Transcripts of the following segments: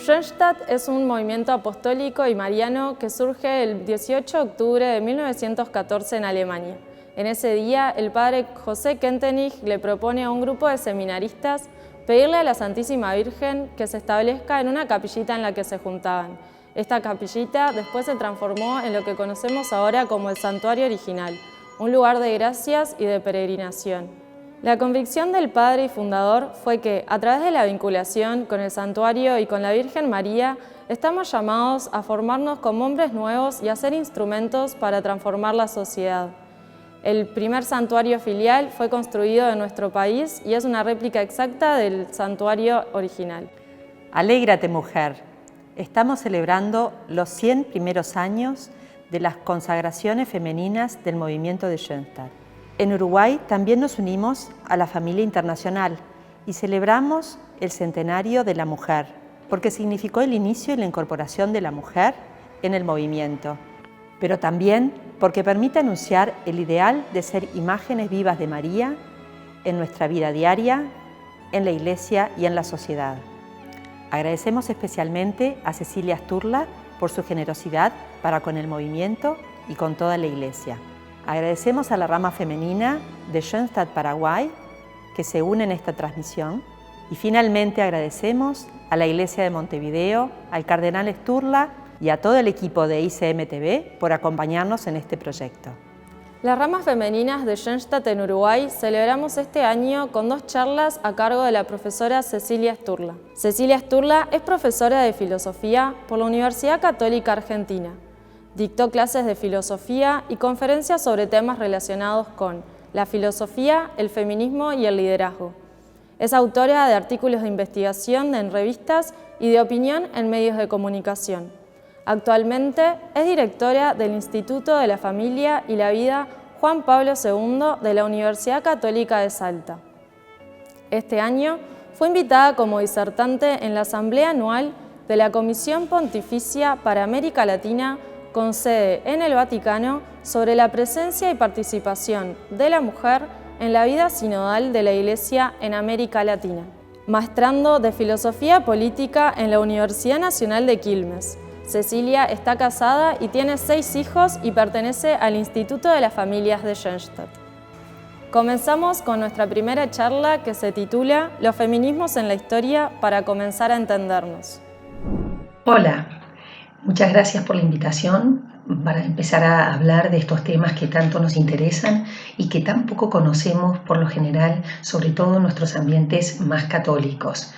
Schoenstatt es un movimiento apostólico y mariano que surge el 18 de octubre de 1914 en Alemania. En ese día, el padre José Kentenich le propone a un grupo de seminaristas pedirle a la Santísima Virgen que se establezca en una capillita en la que se juntaban. Esta capillita después se transformó en lo que conocemos ahora como el santuario original, un lugar de gracias y de peregrinación. La convicción del padre y fundador fue que, a través de la vinculación con el santuario y con la Virgen María, estamos llamados a formarnos como hombres nuevos y a ser instrumentos para transformar la sociedad. El primer santuario filial fue construido en nuestro país y es una réplica exacta del santuario original. Alégrate, mujer. Estamos celebrando los 100 primeros años de las consagraciones femeninas del movimiento de Schoenstatt. En Uruguay también nos unimos a la familia internacional y celebramos el centenario de la mujer, porque significó el inicio y la incorporación de la mujer en el movimiento, pero también porque permite anunciar el ideal de ser imágenes vivas de María en nuestra vida diaria, en la Iglesia y en la sociedad. Agradecemos especialmente a Cecilia Sturla por su generosidad para con el movimiento y con toda la Iglesia. Agradecemos a la rama femenina de Schoenstatt Paraguay que se une en esta transmisión y finalmente agradecemos a la Iglesia de Montevideo, al Cardenal Sturla y a todo el equipo de ICM-TV por acompañarnos en este proyecto. Las ramas femeninas de Schoenstatt en Uruguay celebramos este año con 2 charlas a cargo de la profesora Cecilia Sturla. Cecilia Sturla es profesora de filosofía por la Universidad Católica Argentina. Dictó clases de filosofía y conferencias sobre temas relacionados con la filosofía, el feminismo y el liderazgo. Es autora de artículos de investigación en revistas y de opinión en medios de comunicación. Actualmente es directora del Instituto de la Familia y la Vida Juan Pablo II de la Universidad Católica de Salta. Este año fue invitada como disertante en la Asamblea Anual de la Comisión Pontificia para América Latina con sede en el Vaticano sobre la presencia y participación de la mujer en la vida sinodal de la Iglesia en América Latina. Maestrando de Filosofía Política en la Universidad Nacional de Quilmes. Cecilia está casada y tiene 6 hijos y pertenece al Instituto de las Familias de Schoenstatt. Comenzamos con nuestra primera charla que se titula Los feminismos en la historia para comenzar a entendernos. Hola, muchas gracias por la invitación para empezar a hablar de estos temas que tanto nos interesan y que tan poco conocemos por lo general, sobre todo en nuestros ambientes más católicos.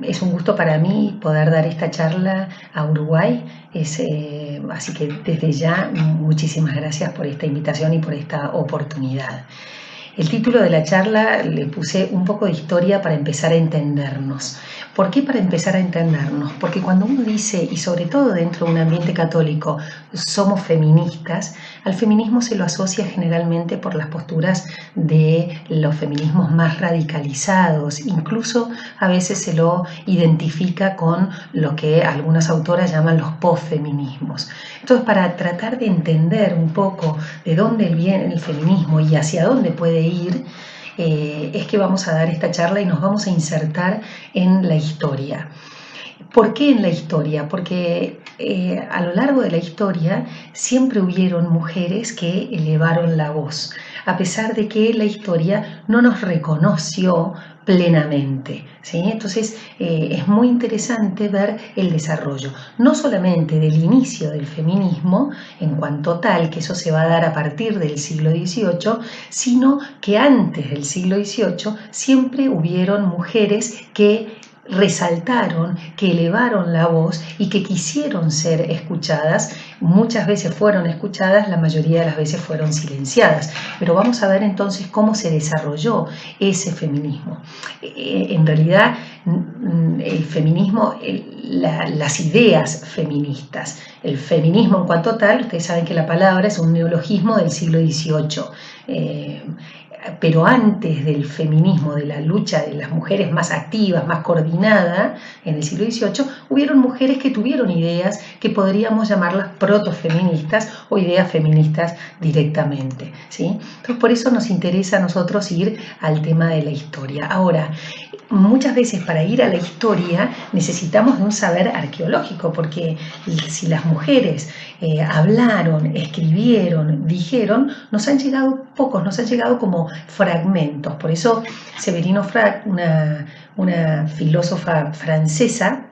Es un gusto para mí poder dar esta charla a Uruguay, así que desde ya muchísimas gracias por esta invitación y por esta oportunidad. El título de la charla le puse un poco de historia para empezar a entendernos. ¿Por qué para empezar a entendernos? Porque cuando uno dice, y sobre todo dentro de un ambiente católico, somos feministas, al feminismo se lo asocia generalmente por las posturas de los feminismos más radicalizados, incluso a veces se lo identifica con lo que algunas autoras llaman los posfeminismos. Entonces, para tratar de entender un poco de dónde viene el feminismo y hacia dónde puede ir, es que vamos a dar esta charla y nos vamos a insertar en la historia. ¿Por qué en la historia? Porque a lo largo de la historia siempre hubieron mujeres que elevaron la voz, a pesar de que la historia no nos reconoció plenamente, ¿sí? Entonces es muy interesante ver el desarrollo, no solamente del inicio del feminismo en cuanto tal, que eso se va a dar a partir del siglo XVIII, sino que antes del siglo XVIII siempre hubieron mujeres que resaltaron, que elevaron la voz y que quisieron ser escuchadas. Muchas veces fueron escuchadas, la mayoría de las veces fueron silenciadas. Pero vamos a ver entonces cómo se desarrolló ese feminismo. En realidad, el feminismo, las ideas feministas, el feminismo en cuanto tal, ustedes saben que la palabra es un neologismo del siglo XVIII. Pero antes del feminismo, de la lucha de las mujeres más activas, más coordinada en el siglo XVIII, hubieron mujeres que tuvieron ideas que podríamos llamarlas protofeministas o ideas feministas directamente, ¿sí? Entonces por eso nos interesa a nosotros ir al tema de la historia. Ahora, muchas veces para ir a la historia necesitamos de un saber arqueológico, porque si las mujeres hablaron, escribieron, dijeron, nos han llegado pocos, nos han llegado como fragmentos. Por eso Séverine Frag, una filósofa francesa,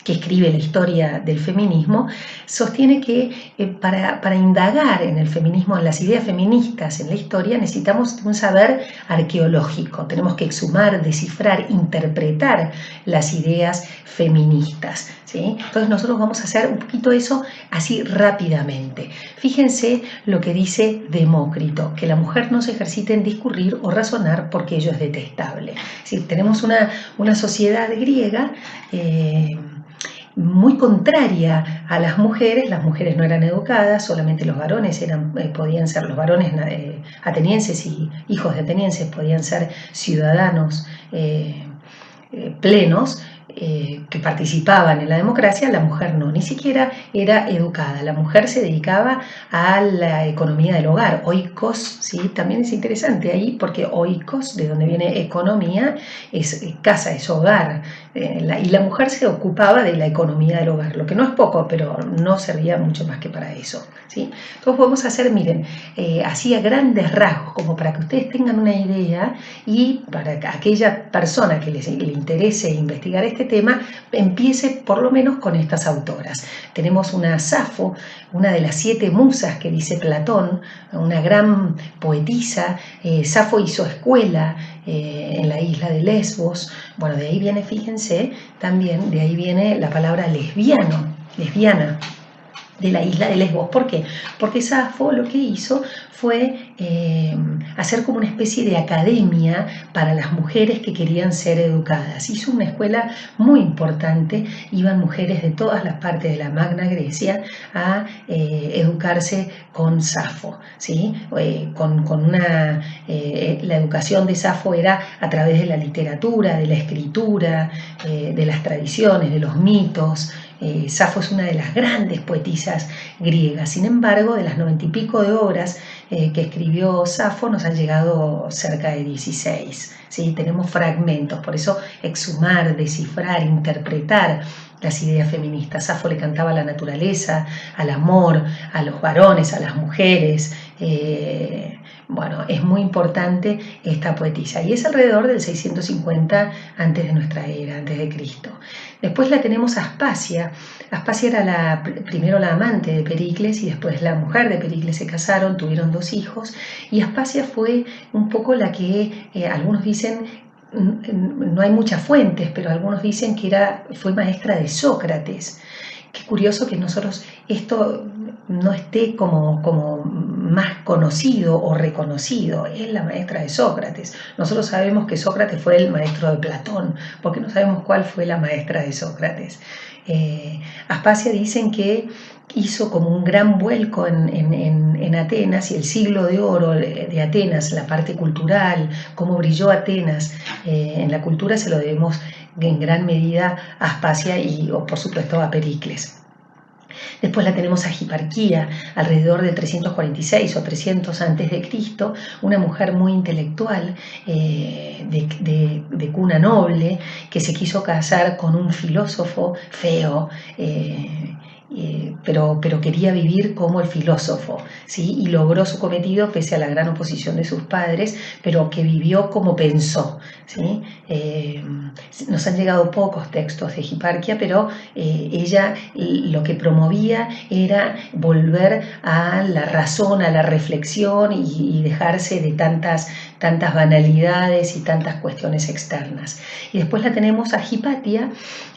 que escribe la historia del feminismo, sostiene que para indagar en el feminismo, en las ideas feministas, en la historia, necesitamos un saber arqueológico. Tenemos que exhumar, descifrar, interpretar las ideas feministas, ¿sí? Entonces nosotros vamos a hacer un poquito eso así rápidamente. Fíjense lo que dice Demócrito, que la mujer no se ejercite en discurrir o razonar porque ello es detestable. ¿Sí? Tenemos una sociedad griega muy contraria a las mujeres no eran educadas, solamente los varones podían ser, los varones atenienses y hijos de atenienses podían ser ciudadanos plenos, que participaban en la democracia. La mujer no, ni siquiera era educada. La mujer se dedicaba a la economía del hogar, oikos, ¿sí? También es interesante ahí porque oikos, de donde viene economía, es casa, es hogar, y la mujer se ocupaba de la economía del hogar, lo que no es poco, pero no servía mucho más que para eso, ¿sí? Entonces podemos hacer, miren, así a grandes rasgos, como para que ustedes tengan una idea, y para aquella persona que le interese investigar este tema, empiece por lo menos con estas autoras. Tenemos una Safo, una de las 7 musas que dice Platón, una gran poetisa. Safo hizo escuela en la isla de Lesbos. Bueno, de ahí viene, fíjense, también de ahí viene la palabra lesbiana, de la isla de Lesbos. ¿Por qué? Porque Safo lo que hizo fue hacer como una especie de academia para las mujeres que querían ser educadas. Hizo una escuela muy importante, iban mujeres de todas las partes de la Magna Grecia a educarse con Safo, ¿sí? La educación de Safo era a través de la literatura, de la escritura, de las tradiciones, de los mitos. Safo es una de las grandes poetisas griegas. Sin embargo, de las 90 y pico de obras que escribió Safo, nos han llegado cerca de 16, ¿sí? Tenemos fragmentos, por eso exhumar, descifrar, interpretar las ideas feministas. Safo le cantaba a la naturaleza, al amor, a los varones, a las mujeres. Bueno, es muy importante esta poetisa, y es alrededor del 650 antes de nuestra era, antes de Cristo. Después la tenemos a Aspasia. Aspasia era primero la amante de Pericles y después la mujer de Pericles. Se casaron, tuvieron 2 hijos, y Aspasia fue un poco la que algunos dicen, no hay muchas fuentes, pero algunos dicen que fue maestra de Sócrates. Qué curioso que nosotros esto no esté como más conocido o reconocido. Es la maestra de Sócrates. Nosotros sabemos que Sócrates fue el maestro de Platón, porque no sabemos cuál fue la maestra de Sócrates. Aspasia dicen que hizo como un gran vuelco en Atenas, y el siglo de oro de Atenas, la parte cultural, cómo brilló Atenas en la cultura, se lo debemos en gran medida a Aspasia o por supuesto a Pericles. Después la tenemos a Hiparquía, alrededor de 346 o 300 antes de Cristo, una mujer muy intelectual, de cuna noble, que se quiso casar con un filósofo feo, pero quería vivir como el filósofo, ¿sí? Y logró su cometido pese a la gran oposición de sus padres, pero que vivió como pensó, ¿sí? Nos han llegado pocos textos de Hiparquía, pero ella lo que promovía era volver a la razón, a la reflexión, y dejarse de tantas banalidades y tantas cuestiones externas. Y después la tenemos a Hipatia,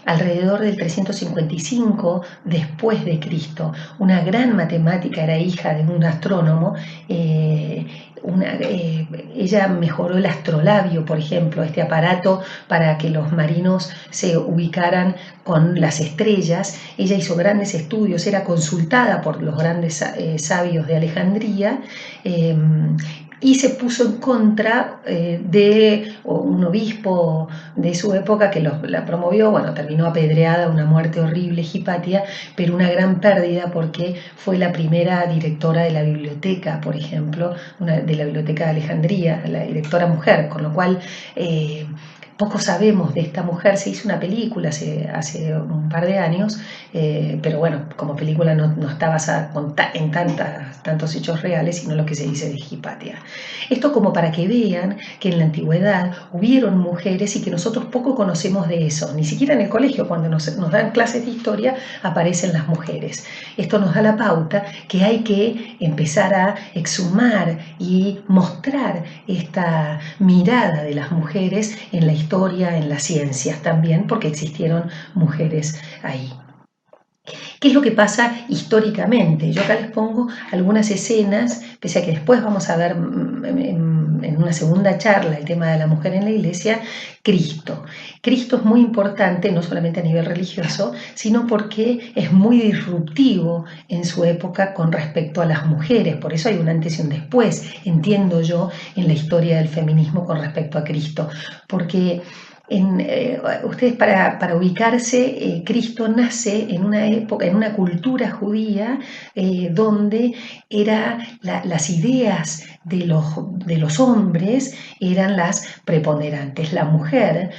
alrededor del 355 después de Cristo, una gran matemática, era hija de un astrónomo. Ella mejoró el astrolabio, por ejemplo, este aparato para que los marinos se ubicaran con las estrellas. Ella hizo grandes estudios, era consultada por los grandes sabios de Alejandría, y se puso en contra de un obispo de su época que la promovió. Bueno, terminó apedreada, una muerte horrible Hipatia, pero una gran pérdida, porque fue la primera directora de la biblioteca, por ejemplo, de la biblioteca de Alejandría, la directora mujer, con lo cual Poco sabemos de esta mujer. Se hizo una película hace un par de años, pero bueno, como película no está basada en tantos hechos reales, sino lo que se dice de Hipatia. Esto como para que vean que en la antigüedad hubieron mujeres y que nosotros poco conocemos de eso. Ni siquiera en el colegio, cuando nos dan clases de historia, aparecen las mujeres. Esto nos da la pauta que hay que empezar a exhumar y mostrar esta mirada de las mujeres en la historia, en las ciencias también, porque existieron mujeres ahí. ¿Qué es lo que pasa históricamente? Yo acá les pongo algunas escenas, pese a que después vamos a ver en una segunda charla el tema de la mujer en la iglesia, Cristo. Cristo es muy importante, no solamente a nivel religioso, sino porque es muy disruptivo en su época con respecto a las mujeres. Por eso hay un antes y un después, entiendo yo, en la historia del feminismo con respecto a Cristo. Porque ustedes para ubicarse, Cristo nace en una época, en una cultura judía donde las ideas de los hombres eran las preponderantes. La mujer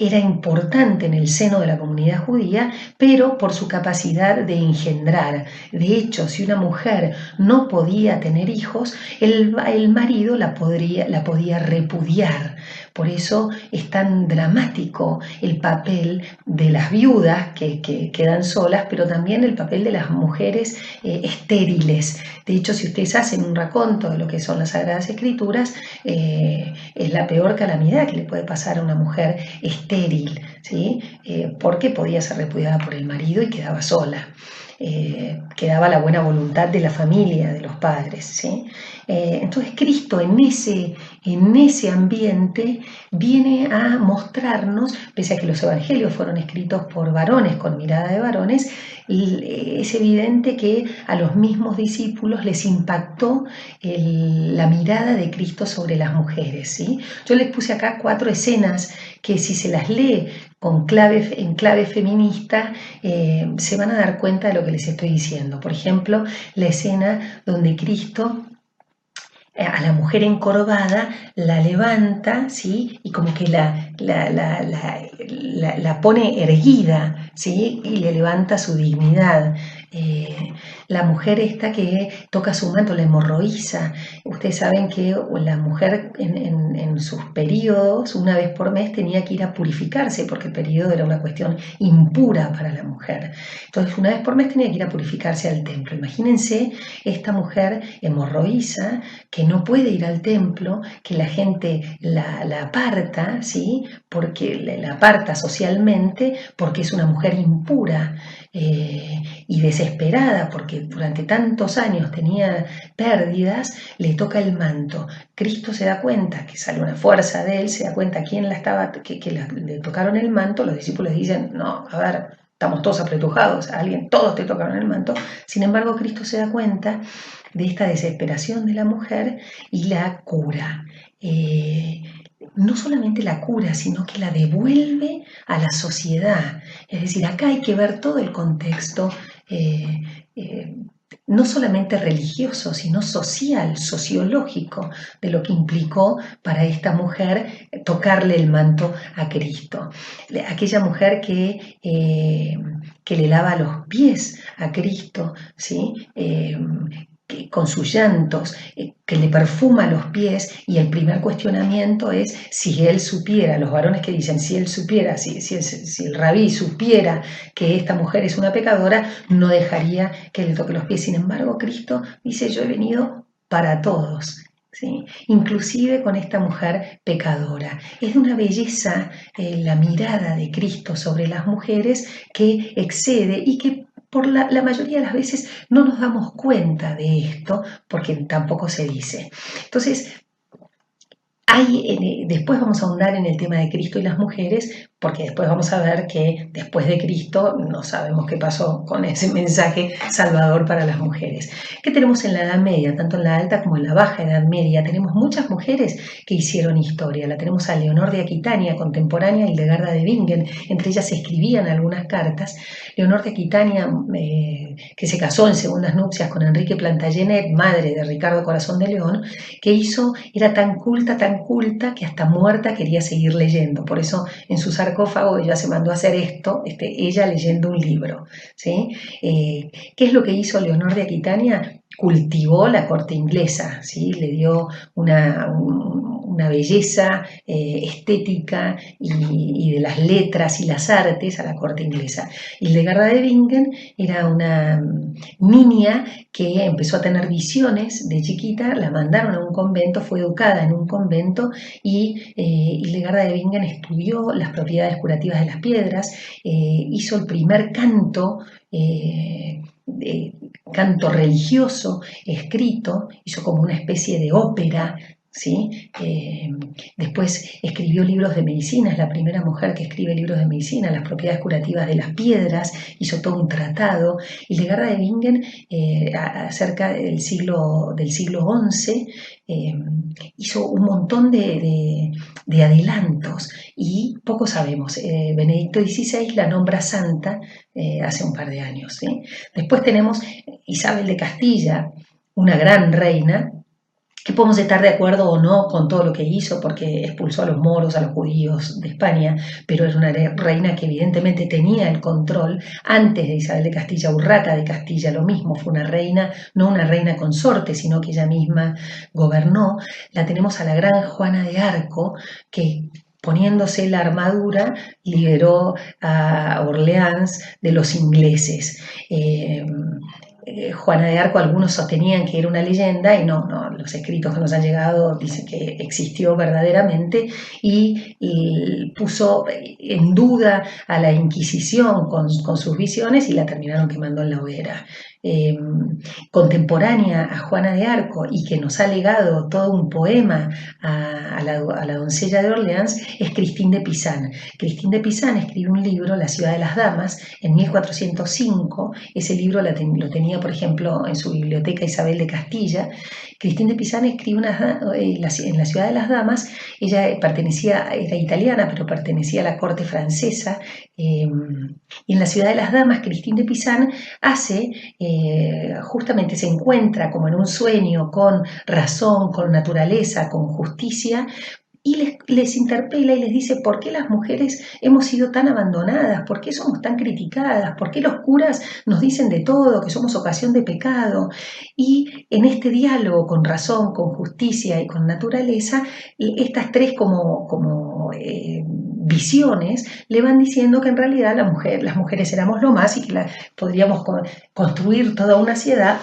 era importante en el seno de la comunidad judía, pero por su capacidad de engendrar. De hecho, si una mujer no podía tener hijos, el marido la podía repudiar. Por eso es tan dramático el papel de las viudas que quedan solas, pero también el papel de las mujeres estériles. De hecho, si ustedes hacen un raconto de lo que son las Sagradas Escrituras, es la peor calamidad que le puede pasar a una mujer estéril, ¿sí? Porque podía ser repudiada por el marido y quedaba sola. Quedaba la buena voluntad de la familia, de los padres, ¿sí? Entonces Cristo en ese ambiente viene a mostrarnos, pese a que los evangelios fueron escritos por varones, con mirada de varones, es evidente que a los mismos discípulos les impactó la mirada de Cristo sobre las mujeres, ¿sí? Yo les puse acá 4 escenas que si se las lee en clave feminista, se van a dar cuenta de lo que les estoy diciendo. Por ejemplo, la escena donde Cristo a la mujer encorvada la levanta, ¿sí? Y como que la pone erguida, ¿sí? Y le levanta su dignidad. La mujer esta que toca su manto, la hemorroísa. Ustedes saben que la mujer en sus periodos, una vez por mes, tenía que ir a purificarse, porque el periodo era una cuestión impura para la mujer. Entonces, una vez por mes tenía que ir a purificarse al templo. Imagínense esta mujer hemorroísa que no puede ir al templo, que la gente la aparta, ¿sí? Porque la aparta socialmente porque es una mujer impura y desesperada porque durante tantos años tenía pérdidas, le toca el manto. Cristo se da cuenta que sale una fuerza de él, se da cuenta quién le tocaron el manto. Los discípulos dicen, no, a ver, estamos todos apretujados, todos te tocaron el manto. Sin embargo, Cristo se da cuenta de esta desesperación de la mujer y la cura. No solamente la cura, sino que la devuelve a la sociedad. Es decir, acá hay que ver todo el contexto, no solamente religioso, sino social, sociológico, de lo que implicó para esta mujer tocarle el manto a Cristo. Aquella mujer que le lava los pies a Cristo, ¿sí? Con sus llantos, que le perfuma los pies, y el primer cuestionamiento es si él supiera, los varones que dicen si él supiera, si el rabí supiera que esta mujer es una pecadora, no dejaría que le toque los pies. Sin embargo, Cristo dice, yo he venido para todos, ¿sí? Inclusive con esta mujer pecadora. Es de una belleza la mirada de Cristo sobre las mujeres que excede y que por la mayoría de las veces no nos damos cuenta de esto porque tampoco se dice. Entonces, después vamos a ahondar en el tema de Cristo y las mujeres, porque después vamos a ver que después de Cristo no sabemos qué pasó con ese mensaje salvador para las mujeres. ¿Qué tenemos en la Edad Media? Tanto en la Alta como en la Baja Edad Media tenemos muchas mujeres que hicieron historia. La tenemos a Leonor de Aquitania, contemporánea, y Hildegarda de Bingen. Entre ellas se escribían algunas cartas. Leonor de Aquitania, que se casó en segundas nupcias con Enrique Plantagenet, madre de Ricardo Corazón de León, que era tan culta, que hasta muerta quería seguir leyendo. Por eso en su sarcófago ella se mandó a hacer esto, ella leyendo un libro, ¿sí? ¿Qué es lo que hizo Leonor de Aquitania? Cultivó la corte inglesa, ¿sí? Le dio una belleza estética y de las letras y las artes a la corte inglesa. Hildegarda de Bingen era una niña que empezó a tener visiones de chiquita, la mandaron a un convento, fue educada en un convento, y Hildegarda de Bingen estudió las propiedades curativas de las piedras, hizo el primer canto religioso escrito, hizo como una especie de ópera, ¿sí? Después escribió libros de medicina, es la primera mujer que escribe libros de medicina, las propiedades curativas de las piedras, hizo todo un tratado. Hildegarda de Bingen, acerca del siglo XI, hizo un montón de adelantos, y poco sabemos. Benedicto XVI la nombra santa hace un par de años, ¿sí? Después tenemos Isabel de Castilla, una gran reina, que podemos estar de acuerdo o no con todo lo que hizo, porque expulsó a los moros, a los judíos de España, pero es una reina que evidentemente tenía el control. Antes de Isabel de Castilla, Urraca de Castilla, lo mismo, fue una reina, no una reina consorte, sino que ella misma gobernó. La tenemos a la gran Juana de Arco, que poniéndose la armadura liberó a Orleans de los ingleses. Juana de Arco, algunos sostenían que era una leyenda, y no, los escritos que nos han llegado dicen que existió verdaderamente, y puso en duda a la Inquisición con sus visiones, y la terminaron quemando en la hoguera. Contemporánea a Juana de Arco, y que nos ha legado todo un poema a la doncella de Orleans, es Christine de Pisan. Christine de Pisan escribe un libro, La ciudad de las damas, en 1405. Ese libro lo tenía, por ejemplo, en su biblioteca Isabel de Castilla. Christine de Pisan escribe en la ciudad de las damas. Ella era italiana, pero pertenecía a la corte francesa, y en la ciudad de las damas Christine de Pisan justamente se encuentra como en un sueño con razón, con naturaleza, con justicia, y les interpela y les dice: ¿por qué las mujeres hemos sido tan abandonadas? ¿Por qué somos tan criticadas? ¿Por qué los curas nos dicen de todo, que somos ocasión de pecado? Y en este diálogo con razón, con justicia y con naturaleza, estas tres visiones le van diciendo que en realidad las mujeres éramos lo más, y que podríamos construir toda una ciudad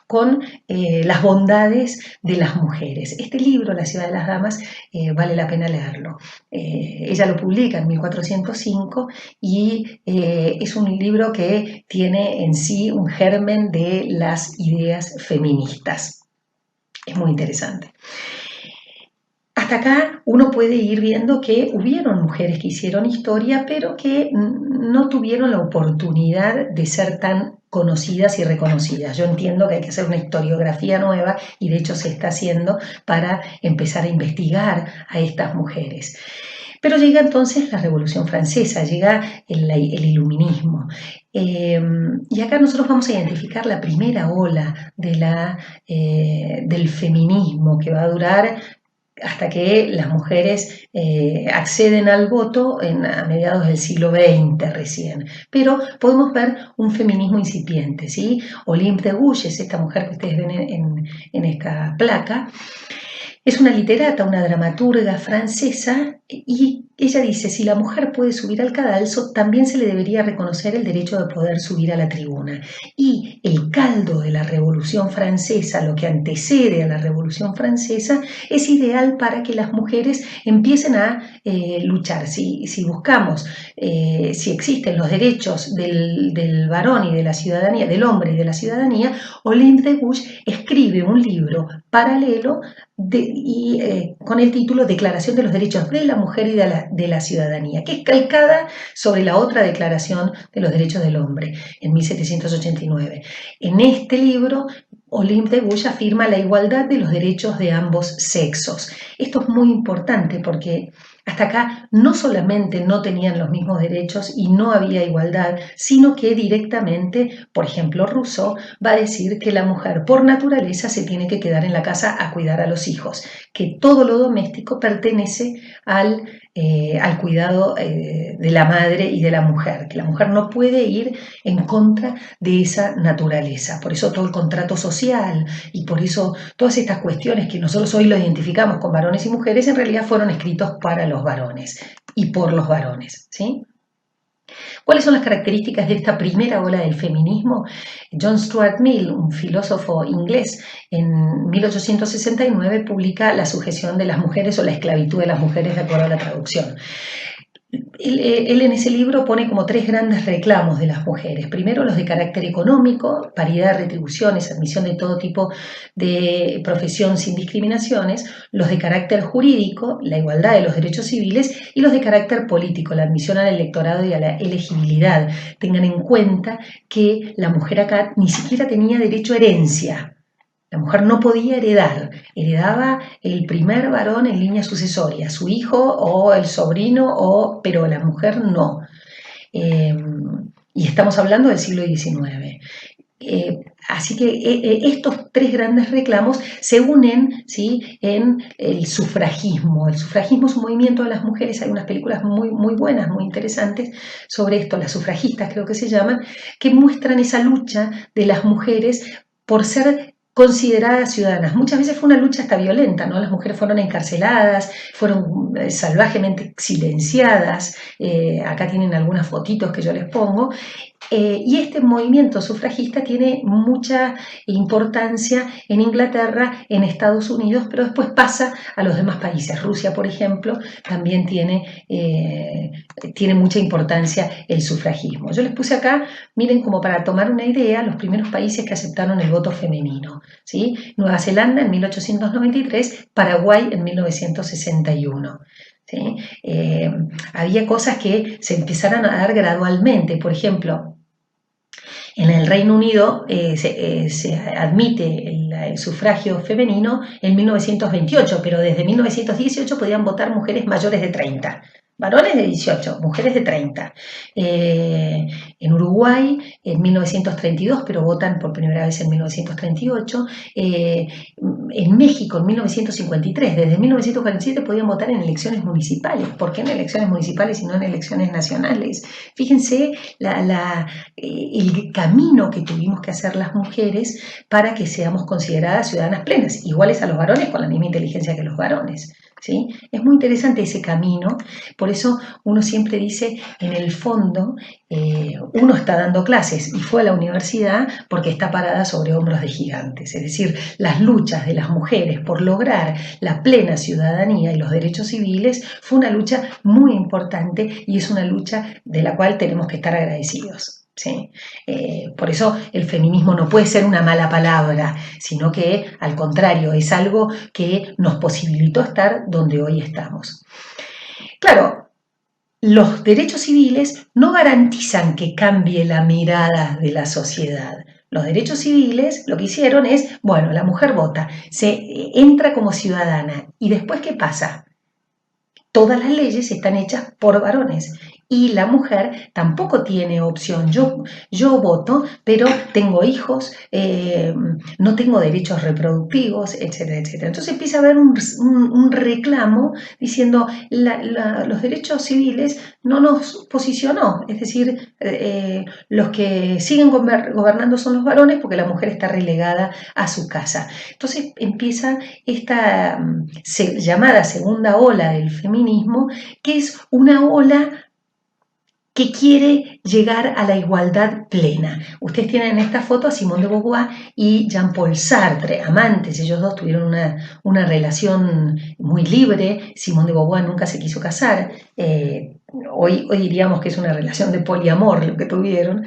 con las bondades de las mujeres. Este libro, La ciudad de las damas, vale la pena leerlo. Ella lo publica en 1405, y es un libro que tiene en sí un germen de las ideas feministas. Es muy interesante. Hasta acá uno puede ir viendo que hubieron mujeres que hicieron historia, pero que no tuvieron la oportunidad de ser tan conocidas y reconocidas. Yo entiendo que hay que hacer una historiografía nueva, y de hecho se está haciendo, para empezar a investigar a estas mujeres. Pero llega entonces la Revolución Francesa, llega el iluminismo. Y acá nosotros vamos a identificar la primera ola del feminismo, que va a durar hasta que las mujeres acceden al voto a mediados del siglo XX recién. Pero podemos ver un feminismo incipiente, ¿sí? Olympe de Gouges es esta mujer que ustedes ven en esta placa. Es una literata, una dramaturga francesa, y ella dice: si la mujer puede subir al cadalso, también se le debería reconocer el derecho de poder subir a la tribuna. Y el caldo de la Revolución Francesa, lo que antecede a la Revolución Francesa, es ideal para que las mujeres empiecen a luchar. Si buscamos, si existen los derechos del varón y de la ciudadanía, del hombre y de la ciudadanía, Olympe de Gouges escribe un libro paralelo con el título Declaración de los Derechos de la Mujer y de la Ciudadanía, que es calcada sobre la otra Declaración de los Derechos del Hombre en 1789. En este libro, Olympe de Gouges afirma la igualdad de los derechos de ambos sexos. Esto es muy importante porque hasta acá no solamente no tenían los mismos derechos y no había igualdad, sino que directamente, por ejemplo, Rousseau va a decir que la mujer por naturaleza se tiene que quedar en la casa a cuidar a los hijos, que todo lo doméstico pertenece al cuidado de la madre y de la mujer, que la mujer no puede ir en contra de esa naturaleza. Por eso todo el contrato social y por eso todas estas cuestiones que nosotros hoy lo identificamos con varones y mujeres en realidad fueron escritos para los varones y por los varones, ¿sí? ¿Cuáles son las características de esta primera ola del feminismo? John Stuart Mill, un filósofo inglés, en 1869 publica La sujeción de las mujeres o la esclavitud de las mujeres, de acuerdo a la traducción. Él en ese libro pone como 3 grandes reclamos de las mujeres. Primero, los de carácter económico, paridad de retribuciones, admisión de todo tipo de profesión sin discriminaciones, los de carácter jurídico, la igualdad de los derechos civiles, y los de carácter político, la admisión al electorado y a la elegibilidad. Tengan en cuenta que la mujer acá ni siquiera tenía derecho a herencia. La mujer no podía heredar, heredaba el primer varón en línea sucesoria, su hijo o el sobrino, pero la mujer no. Y estamos hablando del siglo XIX. Así que estos 3 grandes reclamos se unen, ¿sí?, en el sufragismo. El sufragismo es un movimiento de las mujeres, hay unas películas muy, muy buenas, muy interesantes sobre esto, las sufragistas creo que se llaman, que muestran esa lucha de las mujeres por ser consideradas ciudadanas. Muchas veces fue una lucha hasta violenta, ¿no? Las mujeres fueron encarceladas, fueron salvajemente silenciadas, acá tienen algunas fotitos que yo les pongo, y este movimiento sufragista tiene mucha importancia en Inglaterra, en Estados Unidos, pero después pasa a los demás países. Rusia, por ejemplo, también tiene mucha importancia el sufragismo. Yo les puse acá, miren, como para tomar una idea, los primeros países que aceptaron el voto femenino, ¿sí? Nueva Zelanda en 1893, Paraguay en 1961. ¿Sí? Había cosas que se empezaron a dar gradualmente. Por ejemplo, en el Reino Unido se admite el sufragio femenino en 1928, pero desde 1918 podían votar mujeres mayores de 30. Varones de 18, mujeres de 30. En Uruguay en 1932, pero votan por primera vez en 1938. En México en 1953, desde 1947 podían votar en elecciones municipales. ¿Por qué en elecciones municipales y no en elecciones nacionales? Fíjense el camino que tuvimos que hacer las mujeres para que seamos consideradas ciudadanas plenas, iguales a los varones, con la misma inteligencia que los varones. ¿Sí? Es muy interesante ese camino, por eso uno siempre dice, en el fondo, uno está dando clases y fue a la universidad porque está parada sobre hombros de gigantes, es decir, las luchas de las mujeres por lograr la plena ciudadanía y los derechos civiles fue una lucha muy importante y es una lucha de la cual tenemos que estar agradecidos. ¿Sí? Por eso el feminismo no puede ser una mala palabra, sino que al contrario es algo que nos posibilitó estar donde hoy estamos. Claro, los derechos civiles no garantizan que cambie la mirada de la sociedad. Los derechos civiles lo que hicieron es, bueno, la mujer vota, se entra como ciudadana y después ¿qué pasa? Todas las leyes están hechas por varones y la mujer tampoco tiene opción. Yo voto, pero tengo hijos, no tengo derechos reproductivos, etcétera, etcétera. Entonces empieza a haber un reclamo diciendo los derechos civiles no nos posicionó, es decir, los que siguen gobernando son los varones porque la mujer está relegada a su casa. Entonces empieza esta llamada segunda ola del feminismo, que es una ola que quiere llegar a la igualdad plena. Ustedes tienen en esta foto a Simone de Beauvoir y Jean-Paul Sartre, amantes. Ellos dos tuvieron una relación muy libre. Simone de Beauvoir nunca se quiso casar. Hoy diríamos que es una relación de poliamor lo que tuvieron,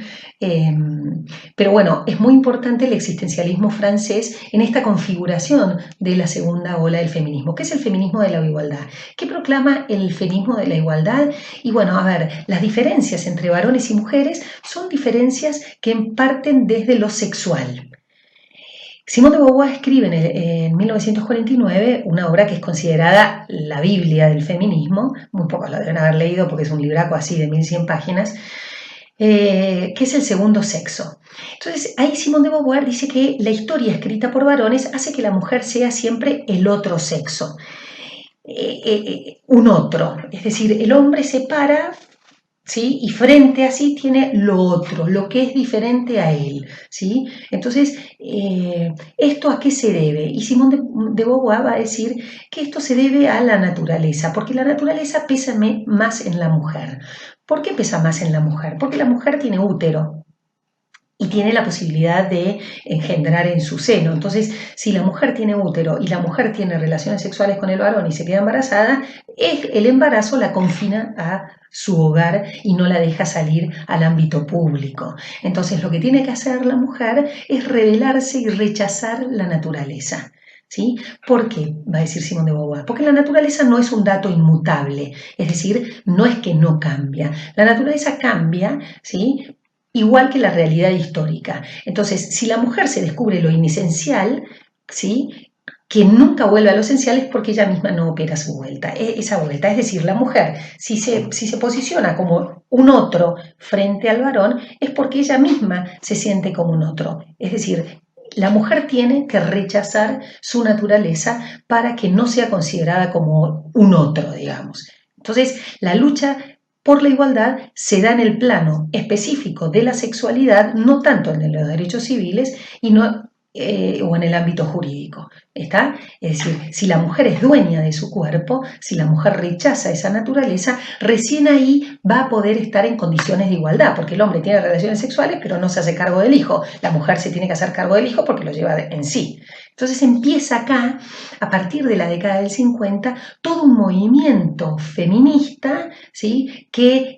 pero bueno, es muy importante el existencialismo francés en esta configuración de la segunda ola del feminismo. ¿Qué es el feminismo de la igualdad? ¿Qué proclama el feminismo de la igualdad? Y bueno, a ver, las diferencias entre varones y mujeres son diferencias que parten desde lo sexual. Simone de Beauvoir escribe en 1949 una obra que es considerada la Biblia del feminismo, muy pocos la deben haber leído porque es un libraco así de 1100 páginas, que es El segundo sexo. Entonces ahí Simone de Beauvoir dice que la historia escrita por varones hace que la mujer sea siempre el otro sexo, un otro, es decir, el hombre se para, ¿sí? Y frente a sí tiene lo otro, lo que es diferente a él, ¿sí? Entonces, ¿esto a qué se debe? Y Simone de Beauvoir va a decir que esto se debe a la naturaleza, porque la naturaleza pesa más en la mujer. ¿Por qué pesa más en la mujer? Porque la mujer tiene útero y tiene la posibilidad de engendrar en su seno. Entonces, si la mujer tiene útero y la mujer tiene relaciones sexuales con el varón y se queda embarazada, el embarazo la confina a su hogar y no la deja salir al ámbito público. Entonces, lo que tiene que hacer la mujer es rebelarse y rechazar la naturaleza. ¿Sí? ¿Por qué? Va a decir Simone de Beauvoir. Porque la naturaleza no es un dato inmutable, es decir, no es que no cambia. La naturaleza cambia, ¿sí? Igual que la realidad histórica. Entonces, si la mujer se descubre lo inesencial, ¿sí? Que nunca vuelve a lo esencial es porque ella misma no opera esa vuelta. Es decir, la mujer, si se posiciona como un otro frente al varón, es porque ella misma se siente como un otro. Es decir, la mujer tiene que rechazar su naturaleza para que no sea considerada como un otro, digamos. Entonces, la lucha por la igualdad se da en el plano específico de la sexualidad, no tanto en los derechos civiles o en el ámbito jurídico. ¿Está? Es decir, si la mujer es dueña de su cuerpo, si la mujer rechaza esa naturaleza, recién ahí va a poder estar en condiciones de igualdad, porque el hombre tiene relaciones sexuales pero no se hace cargo del hijo, la mujer se tiene que hacer cargo del hijo porque lo lleva en sí. Entonces empieza acá, a partir de la década del 50, todo un movimiento feminista, ¿sí? Que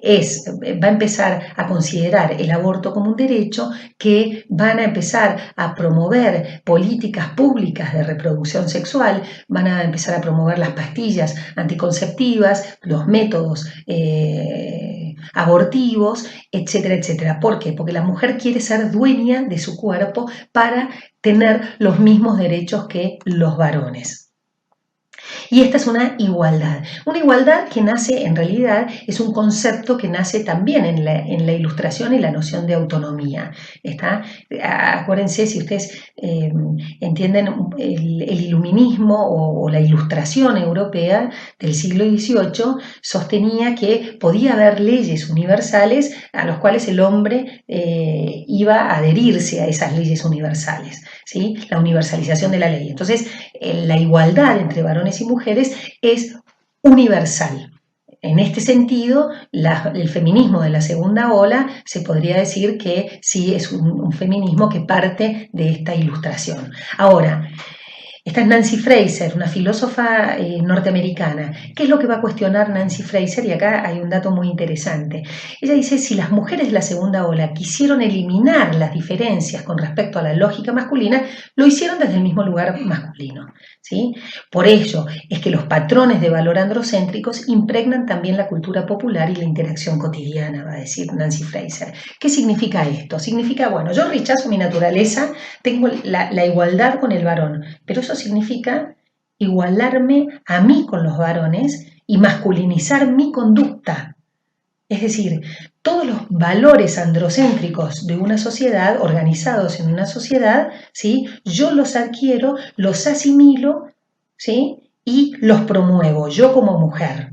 va a empezar a considerar el aborto como un derecho, que van a empezar a promover políticas públicas de reproducción sexual, van a empezar a promover las pastillas anticonceptivas, los métodos abortivos, etcétera, etcétera. ¿Por qué? Porque la mujer quiere ser dueña de su cuerpo para tener los mismos derechos que los varones. Y esta es una igualdad que nace, en realidad, es un concepto que nace también en la Ilustración y la noción de autonomía. ¿Está? Acuérdense, si ustedes entienden el iluminismo o la Ilustración europea del siglo XVIII, sostenía que podía haber leyes universales a las cuales el hombre iba a adherirse a esas leyes universales, ¿sí? La universalización de la ley. Entonces, la igualdad entre varones y mujeres es universal. En este sentido, el feminismo de la segunda ola se podría decir que sí es un feminismo que parte de esta ilustración. Ahora, esta es Nancy Fraser, una filósofa norteamericana. ¿Qué es lo que va a cuestionar Nancy Fraser? Y acá hay un dato muy interesante. Ella dice, si las mujeres de la segunda ola quisieron eliminar las diferencias con respecto a la lógica masculina, lo hicieron desde el mismo lugar masculino, ¿sí? Por ello es que los patrones de valor androcéntricos impregnan también la cultura popular y la interacción cotidiana, va a decir Nancy Fraser. ¿Qué significa esto? Significa, bueno, yo rechazo mi naturaleza, tengo la igualdad con el varón, pero eso significa igualarme a mí con los varones y masculinizar mi conducta. Es decir, todos los valores androcéntricos de una sociedad, organizados en una sociedad, ¿sí? Yo los adquiero, los asimilo, ¿sí? Y los promuevo, yo como mujer.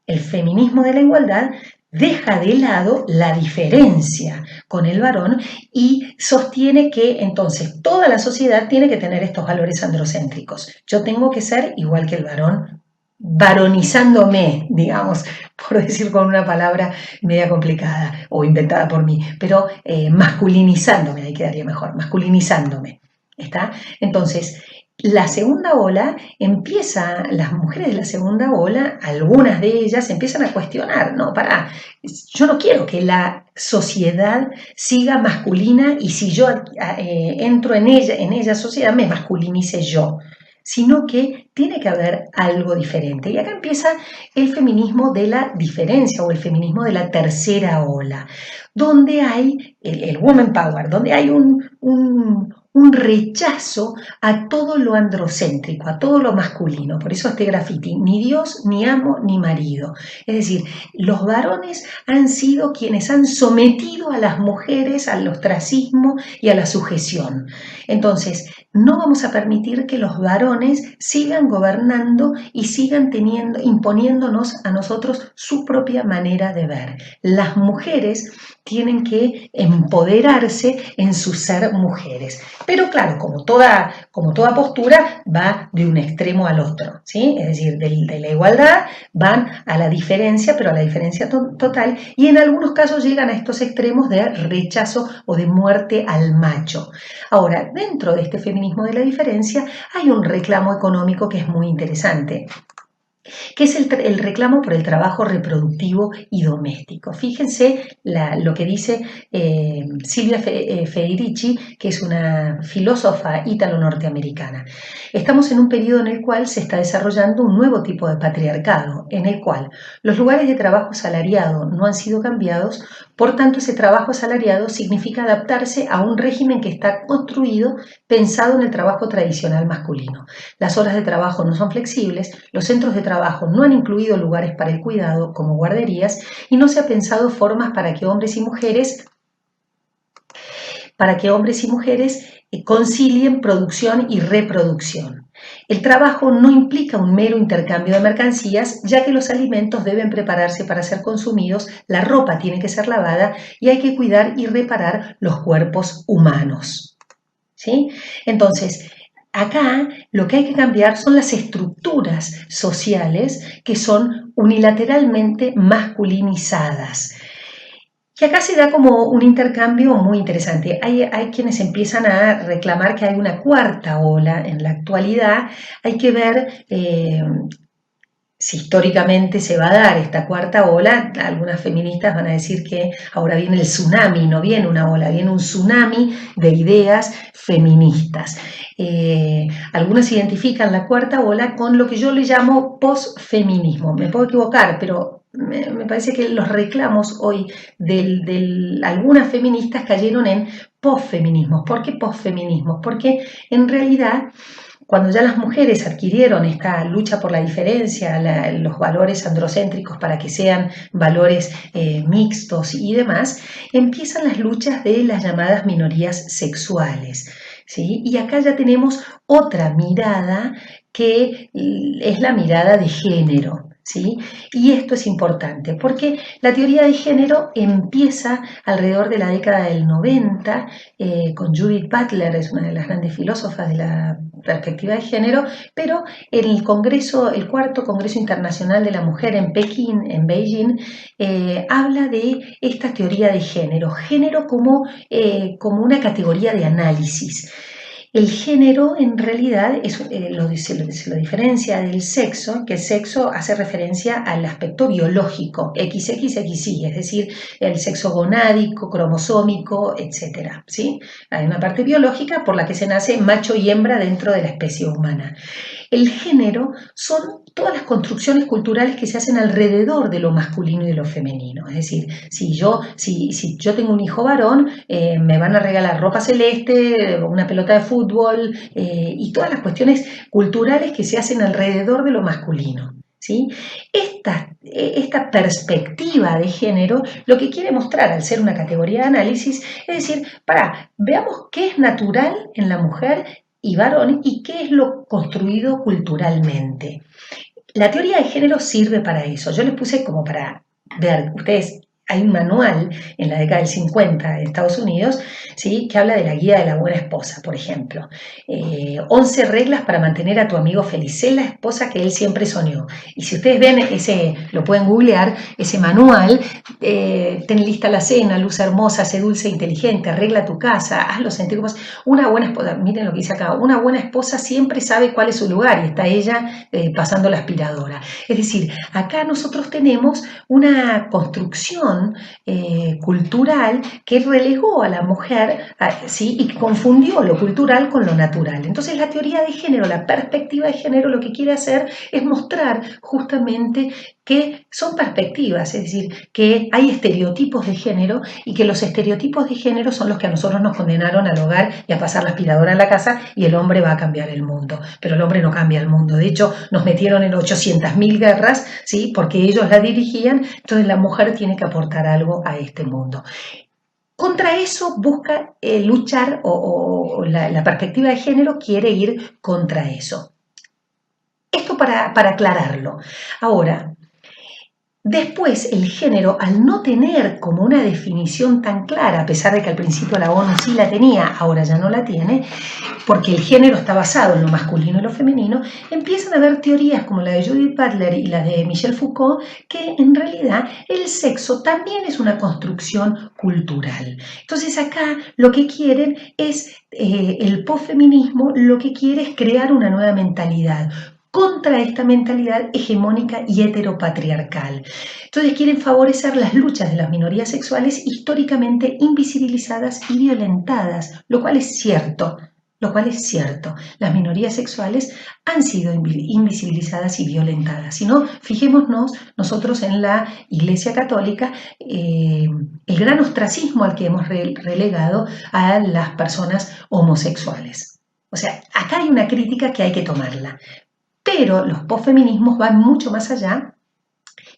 El feminismo de la igualdad deja de lado la diferencia con el varón y sostiene que entonces toda la sociedad tiene que tener estos valores androcéntricos. Yo tengo que ser igual que el varón, varonizándome, digamos, por decir con una palabra media complicada o inventada por mí, pero masculinizándome, ahí quedaría mejor, masculinizándome. ¿Está? Entonces, La segunda ola empieza, las mujeres de la segunda ola, algunas de ellas empiezan a cuestionar, no, yo no quiero que la sociedad siga masculina y si yo entro en ella sociedad me masculinice yo, sino que tiene que haber algo diferente. Y acá empieza el feminismo de la diferencia o el feminismo de la tercera ola, donde hay el woman power, donde hay un rechazo a todo lo androcéntrico, a todo lo masculino. Por eso este graffiti, ni Dios, ni amo, ni marido. Es decir, los varones han sido quienes han sometido a las mujeres al ostracismo y a la sujeción. Entonces, no vamos a permitir que los varones sigan gobernando y sigan imponiéndonos a nosotros su propia manera de ver. Las mujeres tienen que empoderarse en su ser mujeres. Pero claro, como toda postura va de un extremo al otro, ¿sí? Es decir, de la igualdad van a la diferencia, pero a la diferencia total, y en algunos casos llegan a estos extremos de rechazo o de muerte al macho. Ahora, dentro de este feminismo de la diferencia hay un reclamo económico que es muy interesante, que es el reclamo por el trabajo reproductivo y doméstico. Fíjense lo que dice Silvia Federici, que es una filósofa ítalo-norteamericana. Estamos en un periodo en el cual se está desarrollando un nuevo tipo de patriarcado, en el cual los lugares de trabajo asalariado no han sido cambiados, por tanto ese trabajo asalariado significa adaptarse a un régimen que está construido pensado en el trabajo tradicional masculino. Las horas de trabajo no son flexibles, los centros de trabajo no han incluido lugares para el cuidado como guarderías y no se ha pensado formas para que hombres y mujeres concilien producción y reproducción. El trabajo no implica un mero intercambio de mercancías, ya que los alimentos deben prepararse para ser consumidos, la ropa tiene que ser lavada y hay que cuidar y reparar los cuerpos humanos. ¿Sí? Entonces, acá lo que hay que cambiar son las estructuras sociales que son unilateralmente masculinizadas. Y acá se da como un intercambio muy interesante. Hay quienes empiezan a reclamar que hay una cuarta ola en la actualidad. Hay que ver si históricamente se va a dar esta cuarta ola. Algunas feministas van a decir que ahora viene el tsunami, no viene una ola, viene un tsunami de ideas feministas. Algunos identifican la cuarta ola con lo que yo le llamo posfeminismo. Me puedo equivocar, pero me parece que los reclamos hoy de algunas feministas cayeron en posfeminismos. ¿Por qué posfeminismos? Porque en realidad cuando ya las mujeres adquirieron esta lucha por la diferencia, los valores androcéntricos para que sean valores mixtos y demás, empiezan las luchas de las llamadas minorías sexuales, ¿sí? Y acá ya tenemos otra mirada que es la mirada de género. ¿Sí? Y esto es importante porque la teoría de género empieza alrededor de la década del 90 con Judith Butler, es una de las grandes filósofas de la perspectiva de género, pero el cuarto Congreso Internacional de la Mujer en Pekín, en Beijing, habla de esta teoría de género como una categoría de análisis. El género en realidad se lo diferencia del sexo, que el sexo hace referencia al aspecto biológico, XXXY, es decir, el sexo gonádico, cromosómico, etc. ¿Sí? Hay una parte biológica por la que se nace macho y hembra dentro de la especie humana. El género son todas las construcciones culturales que se hacen alrededor de lo masculino y de lo femenino. Es decir, si yo tengo un hijo varón, me van a regalar ropa celeste, una pelota de fútbol y todas las cuestiones culturales que se hacen alrededor de lo masculino. ¿Sí? Esta perspectiva de género lo que quiere mostrar al ser una categoría de análisis es decir, veamos qué es natural en la mujer y varón y qué es lo construido culturalmente. La teoría de género sirve para eso. Yo les puse como para ver, ustedes hay un manual en la década del 50 de Estados Unidos, ¿sí?, que habla de la guía de la buena esposa, por ejemplo. 11 reglas para mantener a tu amigo feliz. Sé la esposa que él siempre soñó. Y si ustedes ven lo pueden googlear, ese manual, ten lista la cena, luz hermosa, sé dulce e inteligente, arregla tu casa, hazlo sentir como una buena esposa. Miren lo que dice acá, una buena esposa siempre sabe cuál es su lugar y está ella pasando la aspiradora. Es decir, acá nosotros tenemos una construcción cultural que relegó a la mujer, ¿sí?, y que confundió lo cultural con lo natural. Entonces la teoría de género, la perspectiva de género, lo que quiere hacer es mostrar justamente que son perspectivas, es decir, que hay estereotipos de género y que los estereotipos de género son los que a nosotros nos condenaron al hogar y a pasar la aspiradora en la casa, y el hombre va a cambiar el mundo. Pero el hombre no cambia el mundo. De hecho, nos metieron en 800.000 guerras, ¿sí?, porque ellos la dirigían. Entonces la mujer tiene que aportar algo a este mundo. Contra eso busca luchar, o la perspectiva de género quiere ir contra eso. Esto para aclararlo. Ahora, después, el género, al no tener como una definición tan clara, a pesar de que al principio la ONU sí la tenía, ahora ya no la tiene, porque el género está basado en lo masculino y lo femenino, empiezan a haber teorías como la de Judith Butler y la de Michel Foucault, que en realidad el sexo también es una construcción cultural. Entonces acá lo que quieren es, el posfeminismo lo que quiere es crear una nueva mentalidad contra esta mentalidad hegemónica y heteropatriarcal. Entonces quieren favorecer las luchas de las minorías sexuales históricamente invisibilizadas y violentadas, lo cual es cierto. Las minorías sexuales han sido invisibilizadas y violentadas. Si no, fijémonos nosotros en la Iglesia Católica, el gran ostracismo al que hemos relegado a las personas homosexuales. O sea, acá hay una crítica que hay que tomarla. Pero los posfeminismos van mucho más allá,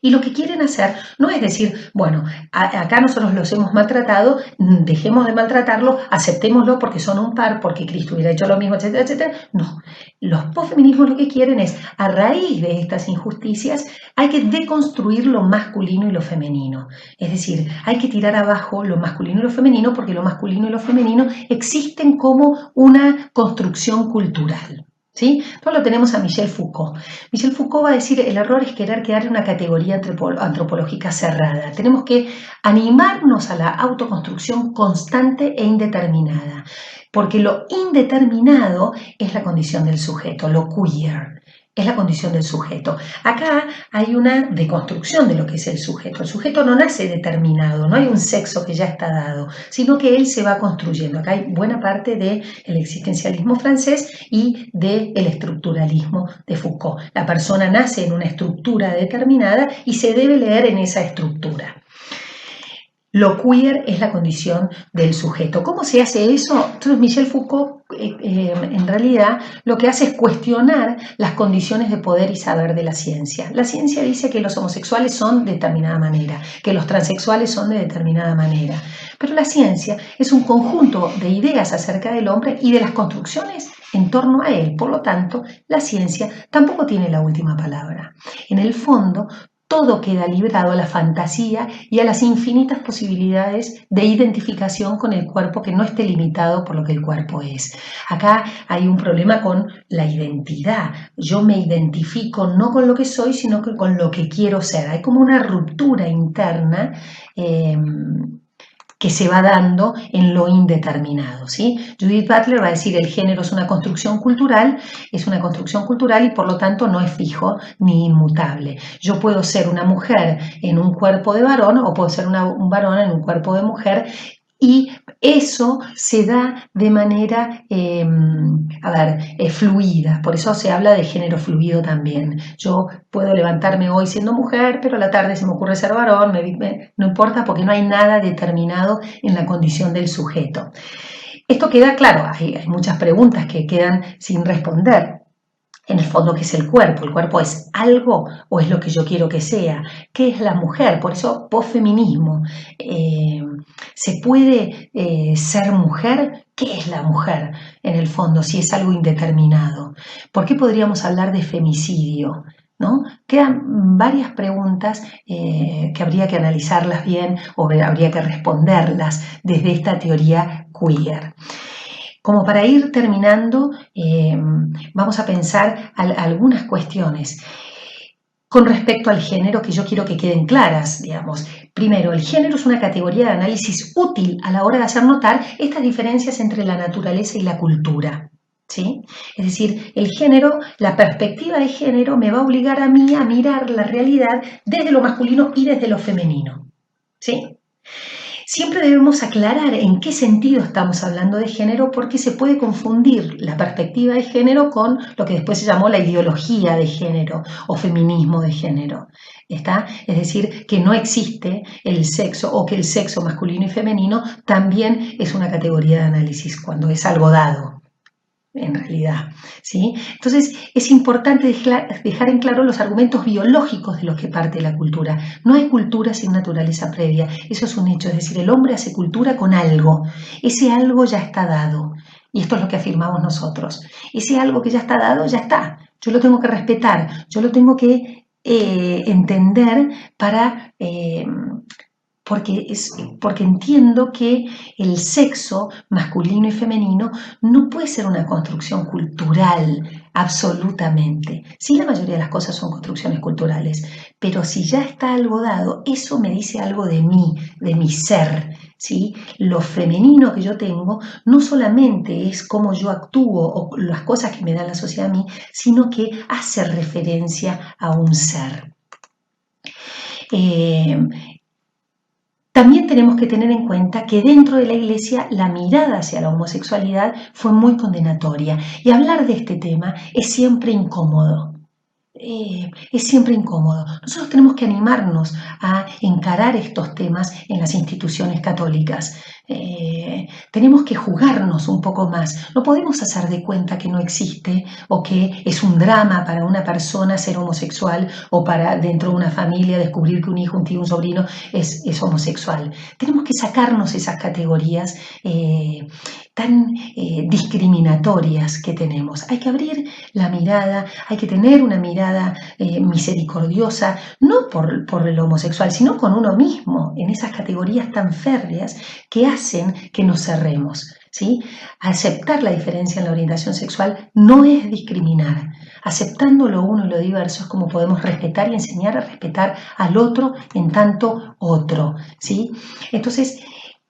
y lo que quieren hacer no es decir, bueno, acá nosotros los hemos maltratado, dejemos de maltratarlos, aceptémoslo porque son un par, porque Cristo hubiera hecho lo mismo, etcétera, etcétera. No, los posfeminismos lo que quieren es, a raíz de estas injusticias, hay que deconstruir lo masculino y lo femenino. Es decir, hay que tirar abajo lo masculino y lo femenino, porque lo masculino y lo femenino existen como una construcción cultural. ¿Sí? Entonces lo tenemos a Michel Foucault. Michel Foucault va a decir, el error es querer quedar en una categoría antropológica cerrada. Tenemos que animarnos a la autoconstrucción constante e indeterminada, porque lo indeterminado es la condición del sujeto, lo queer. Es la condición del sujeto. Acá hay una deconstrucción de lo que es el sujeto. El sujeto no nace determinado, no hay un sexo que ya está dado, sino que él se va construyendo. Acá hay buena parte del existencialismo francés y del estructuralismo de Foucault. La persona nace en una estructura determinada y se debe leer en esa estructura. Lo queer es la condición del sujeto. ¿Cómo se hace eso? Entonces Michel Foucault en realidad lo que hace es cuestionar las condiciones de poder y saber de la ciencia. La ciencia dice que los homosexuales son de determinada manera, que los transexuales son de determinada manera, pero la ciencia es un conjunto de ideas acerca del hombre y de las construcciones en torno a él. Por lo tanto, la ciencia tampoco tiene la última palabra. En el fondo, todo queda librado a la fantasía y a las infinitas posibilidades de identificación con el cuerpo que no esté limitado por lo que el cuerpo es. Acá hay un problema con la identidad. Yo me identifico no con lo que soy, sino que con lo que quiero ser. Hay como una ruptura interna que se va dando en lo indeterminado, ¿sí? Judith Butler va a decir, el género es una construcción cultural y por lo tanto no es fijo ni inmutable. Yo puedo ser una mujer en un cuerpo de varón o puedo ser un varón en un cuerpo de mujer, y eso se da de manera fluida. Por eso se habla de género fluido también. Yo puedo levantarme hoy siendo mujer, pero a la tarde se me ocurre ser varón, no importa, porque no hay nada determinado en la condición del sujeto. Esto queda claro, hay muchas preguntas que quedan sin responder. En el fondo, ¿qué es el cuerpo? ¿El cuerpo es algo o es lo que yo quiero que sea? ¿Qué es la mujer? Por eso, posfeminismo. ¿Se puede ser mujer? ¿Qué es la mujer en el fondo si es algo indeterminado? ¿Por qué podríamos hablar de femicidio? ¿no? Quedan varias preguntas que habría que analizarlas bien o habría que responderlas desde esta teoría queer. Como para ir terminando, vamos a pensar algunas cuestiones con respecto al género que yo quiero que queden claras, digamos. Primero, el género es una categoría de análisis útil a la hora de hacer notar estas diferencias entre la naturaleza y la cultura, ¿sí? Es decir, el género, la perspectiva de género me va a obligar a mí a mirar la realidad desde lo masculino y desde lo femenino, ¿sí? Siempre debemos aclarar en qué sentido estamos hablando de género porque se puede confundir la perspectiva de género con lo que después se llamó la ideología de género o feminismo de género. ¿Está? Es decir, que no existe el sexo o que el sexo masculino y femenino también es una categoría de análisis cuando es algo dado. En realidad, ¿sí? Entonces es importante dejar en claro los argumentos biológicos de los que parte la cultura. No hay cultura sin naturaleza previa, eso es un hecho, es decir, el hombre hace cultura con algo, ese algo ya está dado, y esto es lo que afirmamos nosotros. Ese algo que ya está dado, ya está, yo lo tengo que respetar, yo lo tengo que entender para... porque entiendo que el sexo masculino y femenino no puede ser una construcción cultural absolutamente. Sí, la mayoría de las cosas son construcciones culturales, pero si ya está algo dado, eso me dice algo de mí, de mi ser. ¿Sí? Lo femenino que yo tengo no solamente es cómo yo actúo o las cosas que me da la sociedad a mí, sino que hace referencia a un ser. También tenemos que tener en cuenta que dentro de la Iglesia la mirada hacia la homosexualidad fue muy condenatoria y hablar de este tema es siempre incómodo. Es siempre incómodo. Nosotros tenemos que animarnos a encarar estos temas en las instituciones católicas. Tenemos que jugarnos un poco más. No podemos hacer de cuenta que no existe o que es un drama para una persona ser homosexual o para dentro de una familia descubrir que un hijo, un tío, un sobrino es homosexual. Tenemos que sacarnos esas categorías tan discriminatorias que tenemos. Hay que abrir la mirada, hay que tener una mirada misericordiosa, no por el homosexual, sino con uno mismo, en esas categorías tan férreas que hacen que nos cerremos. ¿Sí? Aceptar la diferencia en la orientación sexual no es discriminar. Aceptando lo uno y lo diverso es como podemos respetar y enseñar a respetar al otro en tanto otro. ¿Sí? Entonces,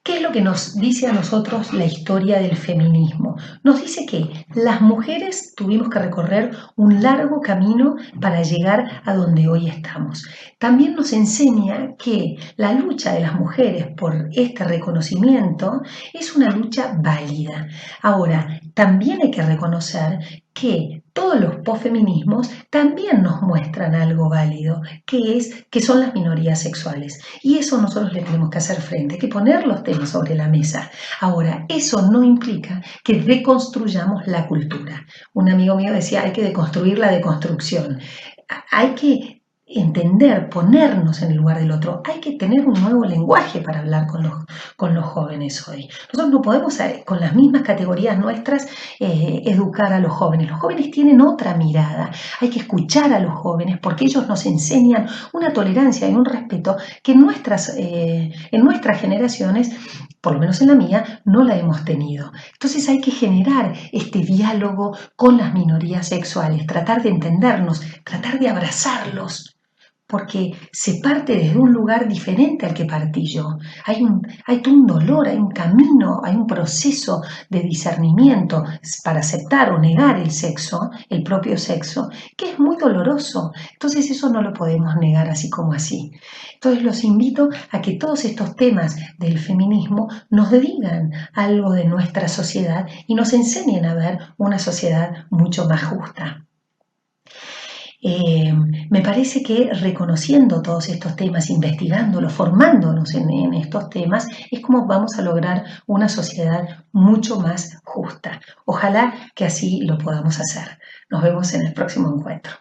¿qué es lo que nos dice a nosotros la historia del feminismo? Nos dice que las mujeres tuvimos que recorrer un largo camino para llegar a donde hoy estamos. También nos enseña que la lucha de las mujeres por este reconocimiento es una lucha válida. Ahora, también hay que reconocer que todos los posfeminismos también nos muestran algo válido, que son las minorías sexuales. Y eso nosotros le tenemos que hacer frente, hay que poner los temas sobre la mesa. Ahora, eso no implica que deconstruyamos la cultura. Un amigo mío decía, hay que deconstruir la deconstrucción. Hay que entender, ponernos en el lugar del otro. Hay que tener un nuevo lenguaje para hablar con los jóvenes hoy. Nosotros no podemos, con las mismas categorías nuestras, educar a los jóvenes. Los jóvenes tienen otra mirada. Hay que escuchar a los jóvenes porque ellos nos enseñan una tolerancia y un respeto que en nuestras generaciones, por lo menos en la mía, no la hemos tenido. Entonces hay que generar este diálogo con las minorías sexuales, tratar de entendernos, tratar de abrazarlos, porque se parte desde un lugar diferente al que partí yo. Hay todo un dolor, hay un camino, hay un proceso de discernimiento para aceptar o negar el sexo, el propio sexo, que es muy doloroso. Entonces eso no lo podemos negar así como así. Entonces los invito a que todos estos temas del feminismo nos digan algo de nuestra sociedad y nos enseñen a ver una sociedad mucho más justa. Me parece que reconociendo todos estos temas, investigándolos, formándonos en estos temas, es como vamos a lograr una sociedad mucho más justa. Ojalá que así lo podamos hacer. Nos vemos en el próximo encuentro.